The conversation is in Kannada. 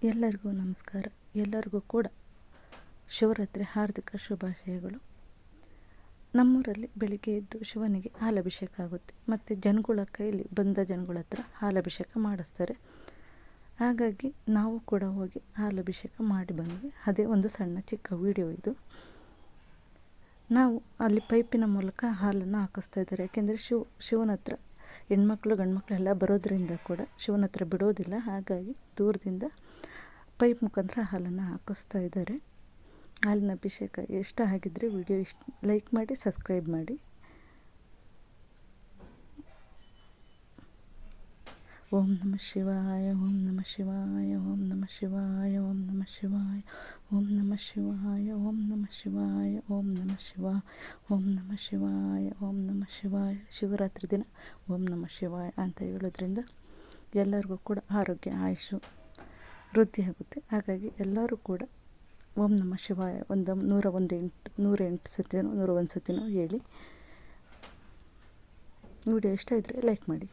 ಎಲ್ಲರಿಗೂ ನಮಸ್ಕಾರ. ಎಲ್ಲರಿಗೂ ಕೂಡ ಶಿವರಾತ್ರಿ ಹಾರ್ದಿಕ ಶುಭಾಶಯಗಳು. ನಮ್ಮೂರಲ್ಲಿ ಬೆಳಿಗ್ಗೆ ಎದ್ದು ಶಿವನಿಗೆ ಹಾಲಭಿಷೇಕ ಆಗುತ್ತೆ. ಮತ್ತು ಜನಗಳ ಕೈಯಲ್ಲಿ ಬಂದ ಜನಗಳ ಹತ್ರ ಹಾಲಭಿಷೇಕ ಮಾಡಿಸ್ತಾರೆ. ಹಾಗಾಗಿ ನಾವು ಕೂಡ ಹೋಗಿ ಹಾಲಭಿಷೇಕ ಮಾಡಿ ಬಂದ್ವಿ. ಅದೇ ಒಂದು ಸಣ್ಣ ಚಿಕ್ಕ ವಿಡಿಯೋ ಇದು. ನಾವು ಅಲ್ಲಿ ಪೈಪಿನ ಮೂಲಕ ಹಾಲನ್ನು ಹಾಕಿಸ್ತಾ ಇದ್ದಾರೆ. ಯಾಕೆಂದರೆ ಶಿವನ ಹತ್ರ ಹೆಣ್ಮಕ್ಳು ಗಂಡ್ಮಕ್ಳು ಎಲ್ಲ ಬರೋದರಿಂದ ಕೂಡ ಶಿವನ ಹತ್ರ ಬಿಡೋದಿಲ್ಲ. ಹಾಗಾಗಿ ದೂರದಿಂದ ಪೈಪ್ ಮುಖಾಂತರ ಹಾಲನ್ನು ಹಾಕಿಸ್ತಾ ಇದ್ದಾರೆ. ಹಾಲಿನ ಅಭಿಷೇಕ ಇಷ್ಟ ಆಗಿದ್ದರೆ ವಿಡಿಯೋ ಲೈಕ್ ಮಾಡಿ, ಸಬ್ಸ್ಕ್ರೈಬ್ ಮಾಡಿ. ಓಂ ನಮಃ ಶಿವಾಯ, ಓಂ ನಮಃ ಶಿವಾಯ, ಓಂ ನಮಃ ಶಿವಾಯ, ಓಂ ನಮಃ ಶಿವಾಯ, ಓಂ ನಮಃ ಶಿವಾಯ, ಓಂ ನಮಃ ಶಿವಾಯ, ಓಂ ನಮಃ ಶಿವಾಯ, ಓಂ ನಮಃ ಶಿವಾಯ, ಓಂ ನಮಃ ಶಿವಾಯ. ಶಿವರಾತ್ರಿ ದಿನ ಓಂ ನಮಃ ಶಿವಾಯ ಅಂತ ಹೇಳೋದ್ರಿಂದ ಎಲ್ಲರಿಗೂ ಕೂಡ ಆರೋಗ್ಯ, ಆಯುಷು ವೃದ್ಧಿಯಾಗುತ್ತೆ. ಹಾಗಾಗಿ ಎಲ್ಲರೂ ಕೂಡ ಓಂ ನಮಃ ಶಿವಾಯ 108 ಸತಿನೋ 101 ಸತಿನೋ ಹೇಳಿ. ವಿಡಿಯೋ ಇಷ್ಟ ಇದ್ದರೆ ಲೈಕ್ ಮಾಡಿ.